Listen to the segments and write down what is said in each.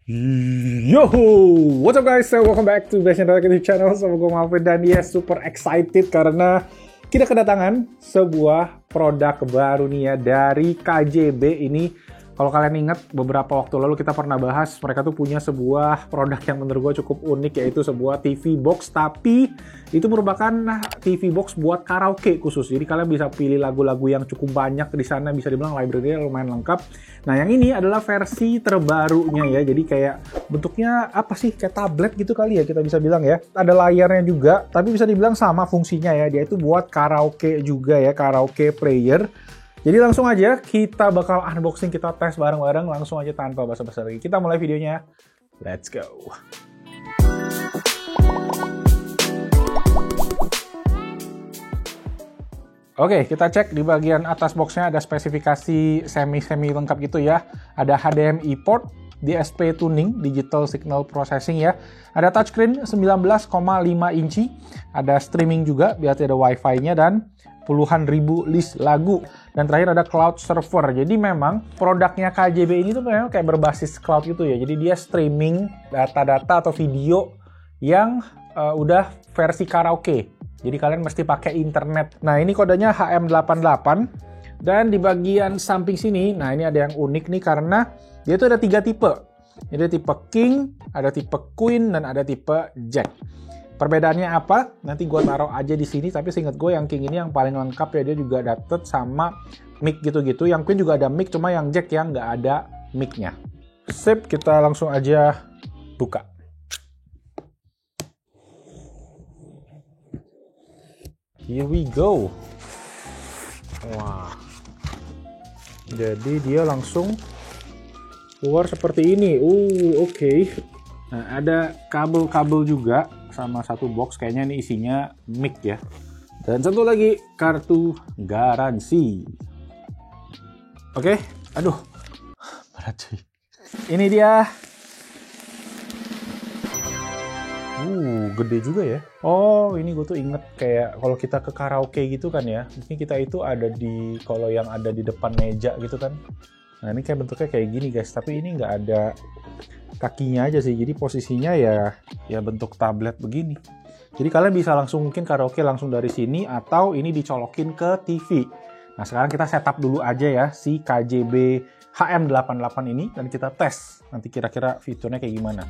Yo, what's up guys? So, welcome back to Best YouTube channel. Sama gue Malvin dan yes, super excited karena kita kedatangan sebuah produk baru nih ya dari KJB ini. Kalau kalian ingat beberapa waktu lalu kita pernah bahas mereka tuh punya sebuah produk yang menurut gue cukup unik, yaitu sebuah TV box, tapi itu merupakan TV box buat karaoke khusus. Jadi kalian bisa pilih lagu-lagu yang cukup banyak di sana, bisa dibilang library-nya lumayan lengkap. Nah, yang ini adalah versi terbarunya ya. Jadi kayak bentuknya apa sih? Kayak tablet gitu kali ya kita bisa bilang ya. Ada layarnya juga, tapi bisa dibilang sama fungsinya ya. Dia itu buat karaoke juga ya, karaoke player. Jadi langsung aja kita bakal unboxing, kita tes bareng-bareng langsung aja tanpa basa-basi lagi. Kita mulai videonya. Let's go. Oke, kita cek di bagian atas boxnya ada spesifikasi semi lengkap gitu ya. Ada HDMI port, DSP tuning, digital signal processing ya. Ada touchscreen 19,5 inci, ada streaming juga, berarti ada wifi-nya dan puluhan ribu list lagu. Dan terakhir ada cloud server. Jadi memang produknya KJB ini tuh memang kayak berbasis cloud gitu ya. Jadi dia streaming data-data atau video yang udah versi karaoke. Jadi kalian mesti pakai internet. Nah, ini kodenya HM88. Dan di bagian samping sini, nah ini ada yang unik nih karena dia tuh ada 3 tipe. Jadi ada tipe King, ada tipe Queen, dan ada tipe Jack. Perbedaannya apa? Nanti gue taruh aja di sini, tapi seingat gue yang King ini yang paling lengkap ya, dia juga dapet sama mic gitu-gitu. Yang Queen juga ada mic, cuma yang Jack yang nggak ada mic-nya. Sip, kita langsung aja buka. Here we go. Wah. Jadi dia langsung keluar seperti ini. Oke. Nah, ada kabel-kabel juga sama satu box, kayaknya ini isinya mic ya. Dan satu lagi kartu garansi. Oke, aduh, berat cuy. Ini dia. Gede juga ya. Oh, ini gue tuh inget kayak kalau kita ke karaoke gitu kan ya. Mungkin kita itu ada di, kalau yang ada di depan meja gitu kan. Nah, ini kayak bentuknya kayak gini guys, tapi ini nggak ada kakinya aja sih. Jadi posisinya ya bentuk tablet begini. Jadi kalian bisa langsung mungkin karaoke langsung dari sini atau ini dicolokin ke TV. Nah, sekarang kita setup dulu aja ya si KJB HM88 ini dan kita tes nanti kira-kira fiturnya kayak gimana.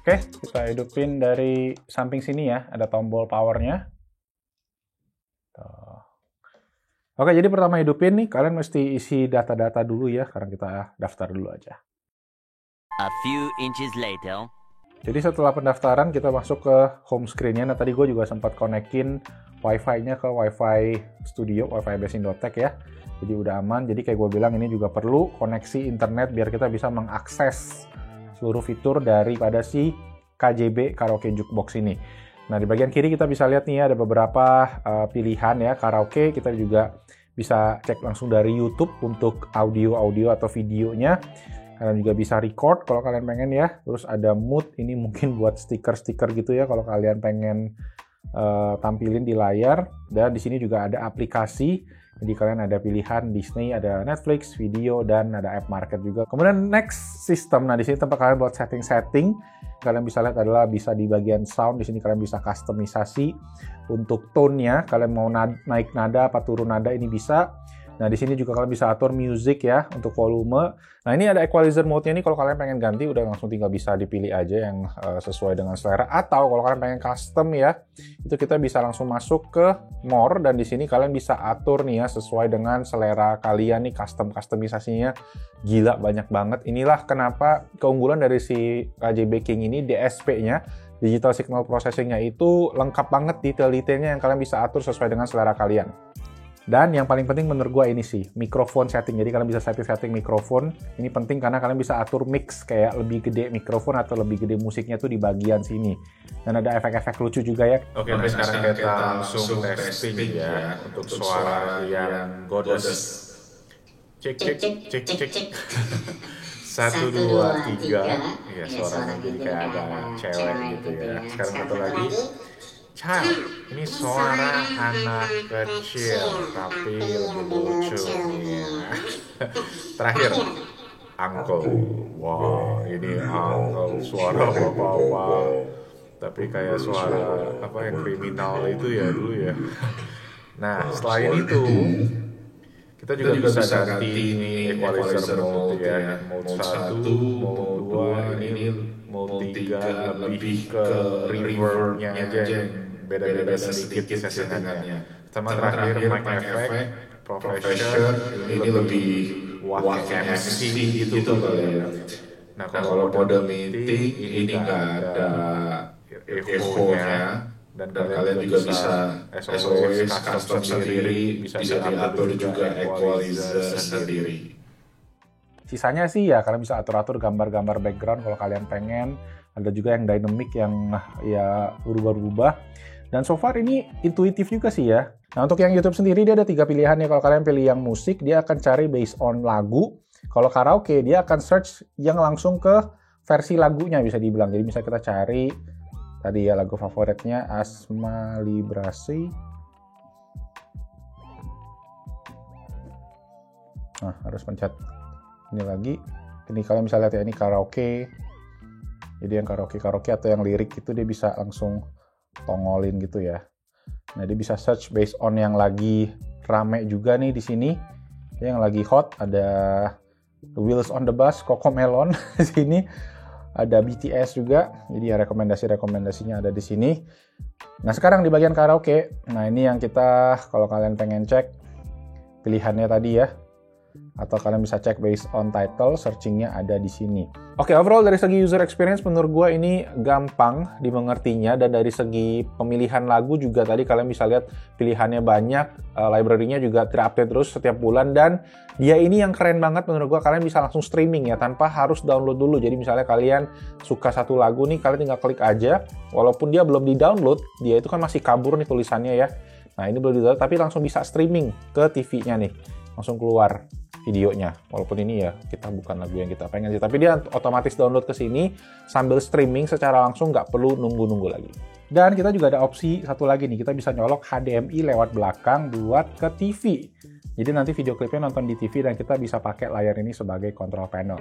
Oke, kita hidupin dari samping sini ya, ada tombol powernya. Oke, jadi pertama hidupin nih, kalian mesti isi data-data dulu ya, sekarang kita daftar dulu aja. A few inches later. Jadi setelah pendaftaran, kita masuk ke home screen-nya. Nah, tadi gue juga sempat konekin wifi-nya ke wifi studio, wifi base Indotech ya. Jadi udah aman, jadi kayak gue bilang ini juga perlu koneksi internet biar kita bisa mengakses seluruh fitur daripada si KJB Karaoke Jukebox ini. Nah, di bagian kiri kita bisa lihat nih ada beberapa pilihan ya karaoke. Kita juga bisa cek langsung dari YouTube untuk audio atau videonya. Kalian juga bisa record kalau kalian pengen ya. Terus ada mood, ini mungkin buat stiker-stiker gitu ya kalau kalian pengen tampilin di layar. Dan di sini juga ada aplikasi. Jadi kalian ada pilihan Disney, ada Netflix, video, dan ada app market juga. Kemudian next system. Nah, di sini tempat kalian buat setting-setting. Kalian bisa lihat adalah bisa di bagian sound. Di sini kalian bisa customisasi untuk tone-nya. Kalian mau naik nada apa turun nada ini bisa. Nah, di sini juga kalian bisa atur music ya untuk volume. Nah, ini ada equalizer mode-nya nih, kalau kalian pengen ganti udah langsung tinggal bisa dipilih aja yang sesuai dengan selera. Atau kalau kalian pengen custom ya, itu kita bisa langsung masuk ke more dan di sini kalian bisa atur nih ya sesuai dengan selera kalian nih, customisasinya gila banyak banget. Inilah kenapa keunggulan dari si KJB King ini, DSP-nya, digital signal processing-nya itu lengkap banget, detail-detailnya yang kalian bisa atur sesuai dengan selera kalian. Dan yang paling penting menurut gue ini sih, mikrofon setting. Jadi kalian bisa setting mikrofon. Ini penting karena kalian bisa atur mix, kayak lebih gede mikrofon atau lebih gede musiknya tuh di bagian sini. Dan ada efek-efek lucu juga ya. Oke, nah sekarang kita langsung testing ya untuk suara yang goddess. Cek. 1, 2, 3. Ya, suaranya jadi kayak ada cewek gitu ya. Sekarang satu lagi. Child. Ini suara anak kecil, tapi lebih lucu. Ya. Terakhir. Uncle. Wah, ini uncle. Suara bapak-bapak. Tapi kayak suara apa yang kriminal itu ya dulu ya. Nah, selain itu kita juga bisa ganti ini equalizer mode ya. Mode 1, mode 2, ini mode 3 lebih ke reverb-nya aja yang beda-beda sedikit settingannya. Sama terakhir mic effect, profession, ini lebih wah MC gitu kali ya. Nah, kalau mode meeting ini nggak ada echo-nya. Dan kalian juga bisa SOS custom sendiri, bisa diatur juga equalizer sendiri. Sisanya sih ya kalian bisa atur-atur gambar-gambar background kalau kalian pengen. Ada juga yang dynamic yang ya berubah-ubah. Dan so far ini intuitif juga sih ya. Nah untuk yang YouTube sendiri dia ada 3 pilihan ya. Kalau kalian pilih yang musik dia akan cari based on lagu. Kalau karaoke dia akan search yang langsung ke versi lagunya bisa dibilang. Jadi bisa kita cari tadi ya lagu favoritnya Asma Librasi. Nah harus pencet ini lagi. Ini kalian bisa lihat ya ini karaoke. Jadi yang karaoke atau yang lirik itu dia bisa langsung tongolin gitu ya. Nah dia bisa search based on yang lagi rame juga nih di sini. Yang lagi hot ada Wheels on the Bus, CoComelon di sini. Ada BTS juga, jadi ya rekomendasinya ada di sini. Nah sekarang di bagian karaoke, nah ini yang kita kalau kalian pengen cek pilihannya tadi ya, atau kalian bisa cek based on title, searchingnya ada di sini. Oke, overall dari segi user experience menurut gue ini gampang dimengertinya, dan dari segi pemilihan lagu juga tadi kalian bisa lihat pilihannya banyak, library-nya juga terupdate terus setiap bulan, dan dia ini yang keren banget menurut gue, kalian bisa langsung streaming ya tanpa harus download dulu. Jadi misalnya kalian suka satu lagu nih, kalian tinggal klik aja, walaupun dia belum di-download, dia itu kan masih kabur nih tulisannya ya. Nah ini belum di-download tapi langsung bisa streaming ke TV-nya nih, langsung keluar videonya. Walaupun ini ya kita bukan lagu yang kita pengen sih, tapi dia otomatis download ke sini sambil streaming secara langsung, nggak perlu nunggu-nunggu lagi. Dan kita juga ada opsi satu lagi nih, kita bisa nyolok HDMI lewat belakang buat ke TV. Jadi nanti video klipnya nonton di TV dan kita bisa pakai layar ini sebagai control panel.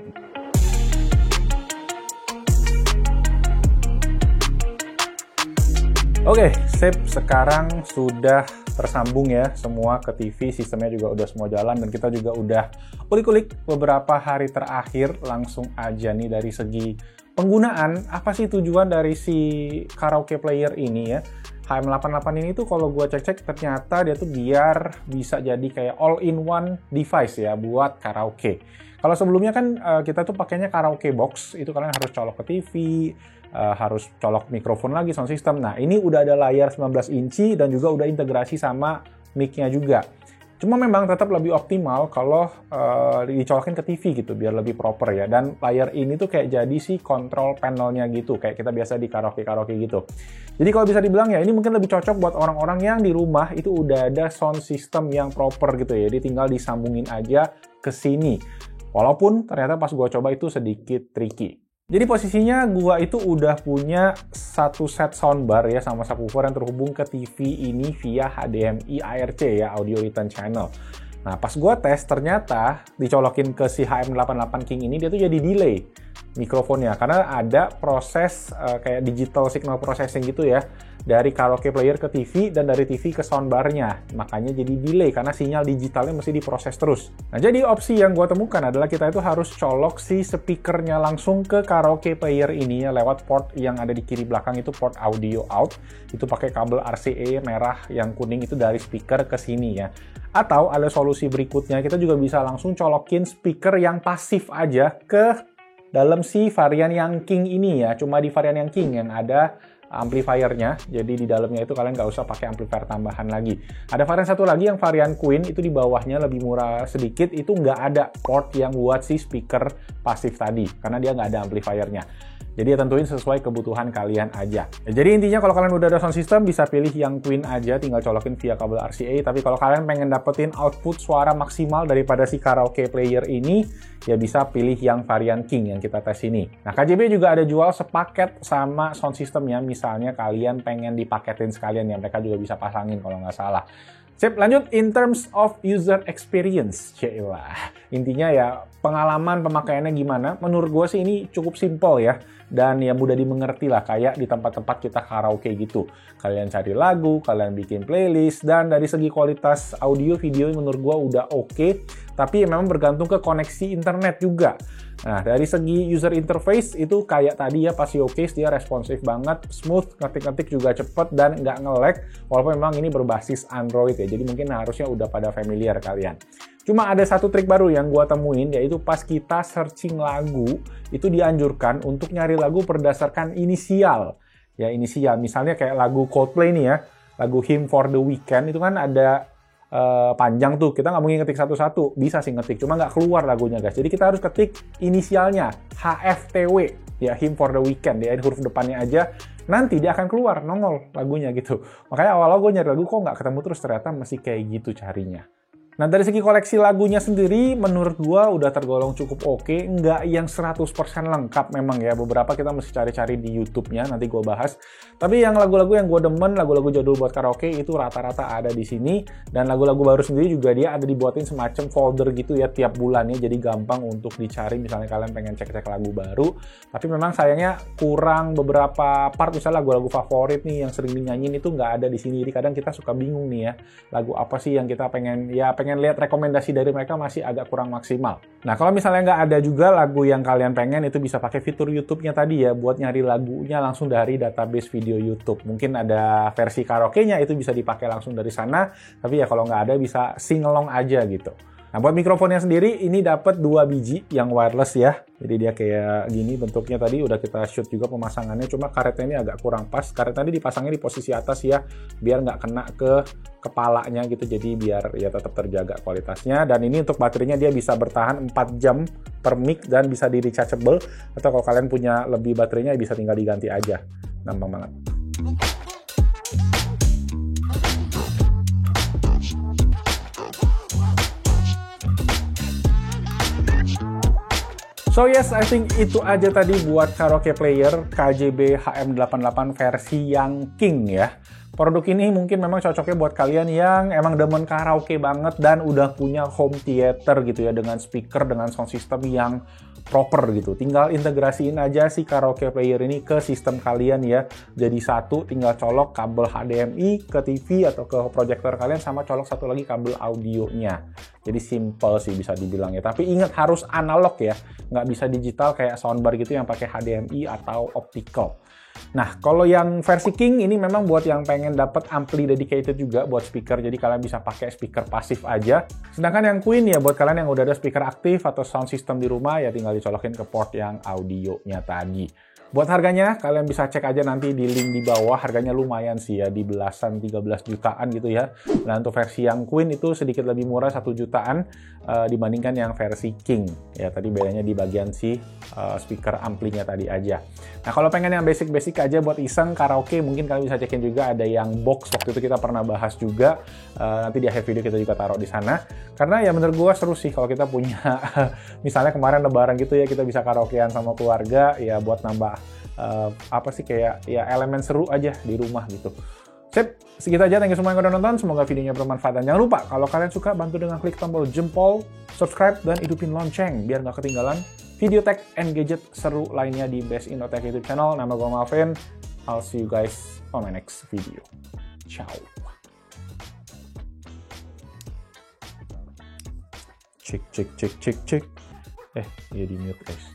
Oke, sip. Sekarang sudah tersambung ya semua ke TV, sistemnya juga udah semua jalan, dan kita juga udah ulik-ulik beberapa hari terakhir. Langsung aja nih dari segi penggunaan, apa sih tujuan dari si karaoke player ini ya. HM88 ini tuh kalau gue cek-cek ternyata dia tuh biar bisa jadi kayak all-in-one device ya buat karaoke. Kalau sebelumnya kan kita tuh pakainya karaoke box, itu kalian harus colok ke TV, harus colok mikrofon lagi, sound system. Nah ini udah ada layar 19 inci dan juga udah integrasi sama mic-nya juga. Cuma memang tetap lebih optimal kalau dicolokin ke TV gitu, biar lebih proper ya. Dan layar ini tuh kayak jadi si control panelnya gitu, kayak kita biasa di karaoke gitu. Jadi kalau bisa dibilang ya, ini mungkin lebih cocok buat orang-orang yang di rumah itu udah ada sound system yang proper gitu ya. Jadi tinggal disambungin aja ke sini. Walaupun ternyata pas gua coba itu sedikit tricky. Jadi posisinya gua itu udah punya satu set soundbar ya sama subwoofer yang terhubung ke TV ini via HDMI ARC ya, Audio Return Channel. Nah pas gua tes ternyata dicolokin ke si HM88 King ini dia tuh jadi delay mikrofonnya karena ada proses kayak digital signal processing gitu ya dari karaoke player ke TV dan dari TV ke soundbarnya, makanya jadi delay karena sinyal digitalnya mesti diproses terus. Nah jadi opsi yang gue temukan adalah kita itu harus colok si speakernya langsung ke karaoke player ini ya lewat port yang ada di kiri belakang, itu port audio out, itu pakai kabel RCA merah yang kuning itu dari speaker ke sini ya. Atau ada solusi berikutnya, kita juga bisa langsung colokin speaker yang pasif aja ke dalam si varian yang King ini ya, cuma di varian yang King yang ada amplifiernya, jadi di dalamnya itu kalian nggak usah pakai amplifier tambahan lagi. Ada varian satu lagi yang varian Queen, itu di bawahnya lebih murah sedikit, itu nggak ada port yang buat si speaker pasif tadi, karena dia nggak ada amplifiernya. Jadi tentuin sesuai kebutuhan kalian aja. Jadi intinya kalau kalian udah ada sound system, bisa pilih yang Queen aja, tinggal colokin via kabel RCA. Tapi kalau kalian pengen dapetin output suara maksimal daripada si karaoke player ini, ya bisa pilih yang varian King yang kita tes ini. Nah, KJB juga ada jual sepaket sama sound systemnya. Misalnya kalian pengen dipaketin sekalian ya, mereka juga bisa pasangin kalau nggak salah. Sip, lanjut in terms of user experience. Cielah. Intinya ya, pengalaman pemakaiannya gimana? Menurut gue sih ini cukup simple ya. Dan ya mudah dimengerti lah, kayak di tempat-tempat kita karaoke gitu. Kalian cari lagu, kalian bikin playlist, dan dari segi kualitas audio, video menurut gue udah oke. Tapi memang bergantung ke koneksi internet juga. Nah, dari segi user interface itu kayak tadi ya, pas showcase dia responsif banget, smooth, ngetik-ngetik juga cepet dan nggak nge-lag, walaupun memang ini berbasis Android ya, jadi mungkin harusnya udah pada familiar kalian. Cuma ada satu trik baru yang gua temuin, yaitu pas kita searching lagu, itu dianjurkan untuk nyari lagu berdasarkan inisial. Ya, inisial. Misalnya kayak lagu Coldplay nih ya, lagu Hymn for the Weekend, itu kan ada panjang tuh, kita nggak mungkin ngetik satu-satu, bisa sih ngetik, cuma nggak keluar lagunya guys. Jadi kita harus ketik inisialnya, HFTW, ya Hymn for the Weekend, ya huruf depannya aja, nanti dia akan keluar, nongol lagunya gitu. Makanya awal-awal gue nyari lagu kok nggak ketemu, terus ternyata masih kayak gitu carinya. Nah, dari segi koleksi lagunya sendiri, menurut gua udah tergolong cukup oke. Nggak yang 100% lengkap memang ya. Beberapa kita mesti cari-cari di YouTube-nya, nanti gua bahas. Tapi yang lagu-lagu yang gua demen, lagu-lagu jadul buat karaoke, itu rata-rata ada di sini. Dan lagu-lagu baru sendiri juga dia ada dibuatin semacam folder gitu ya tiap bulannya. Jadi gampang untuk dicari, misalnya kalian pengen cek-cek lagu baru. Tapi memang sayangnya kurang beberapa part, misalnya lagu-lagu favorit nih yang sering dinyanyiin itu nggak ada di sini. Jadi kadang kita suka bingung nih ya, lagu apa sih yang kita pengen lihat rekomendasi dari mereka masih agak kurang maksimal. Nah, kalau misalnya nggak ada juga lagu yang kalian pengen, itu bisa pakai fitur YouTube-nya tadi ya, buat nyari lagunya langsung dari database video YouTube. Mungkin ada versi karaoke-nya, itu bisa dipakai langsung dari sana, tapi ya kalau nggak ada bisa sing along aja gitu. Nah, buat mikrofonnya sendiri, ini dapat 2 biji yang wireless ya. Jadi dia kayak gini bentuknya, tadi udah kita shoot juga pemasangannya, cuma karetnya ini agak kurang pas. Karet tadi dipasangnya di posisi atas ya, biar nggak kena ke kepalanya gitu, jadi biar ya tetap terjaga kualitasnya. Dan ini untuk baterainya dia bisa bertahan 4 jam per mic dan bisa di rechargeable, atau kalau kalian punya lebih baterainya bisa tinggal diganti aja. Gampang banget. So yes, I think itu aja tadi buat karaoke player KJB HM88 versi yang King ya. Produk ini mungkin memang cocoknya buat kalian yang emang demen karaoke banget dan udah punya home theater gitu ya, dengan speaker, dengan sound system yang proper gitu. Tinggal integrasiin aja si karaoke player ini ke sistem kalian ya. Jadi satu, tinggal colok kabel HDMI ke TV atau ke proyektor kalian, sama colok satu lagi kabel audionya. Jadi simple sih bisa dibilang ya. Tapi ingat harus analog ya, nggak bisa digital kayak soundbar gitu yang pakai HDMI atau optical. Nah, kalau yang versi King ini memang buat yang pengen dapat ampli dedicated juga buat speaker, jadi kalian bisa pakai speaker pasif aja. Sedangkan yang Queen ya buat kalian yang udah ada speaker aktif atau sound system di rumah, ya tinggal dicolokin ke port yang audionya tadi. Buat harganya, kalian bisa cek aja nanti di link di bawah. Harganya lumayan sih ya, di belasan 13 jutaan gitu ya. Nah, untuk versi yang Queen itu sedikit lebih murah, 1 jutaan dibandingkan yang versi King. Ya, tadi bedanya di bagian si speaker amplinya tadi aja. Nah, kalau pengen yang basic-basic aja buat iseng karaoke, mungkin kalian bisa cekin juga ada yang box. Waktu itu kita pernah bahas juga. Nanti di akhir video kita juga taruh di sana. Karena ya menurut gue seru sih kalau kita punya, misalnya kemarin lebaran gitu ya, kita bisa karaokean sama keluarga, ya buat nambah apa sih, kayak ya elemen seru aja di rumah gitu. Sip, segitu aja. Thank you semua yang udah nonton. Semoga videonya bermanfaat. Dan jangan lupa, kalau kalian suka, bantu dengan klik tombol jempol, subscribe, dan hidupin lonceng biar nggak ketinggalan video tech and gadget seru lainnya di Best Indo Tech YouTube channel. Nama gue Malvin. I'll see you guys on my next video. Ciao. Cek. Ya di mute guys.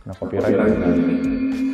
Nah, copyright.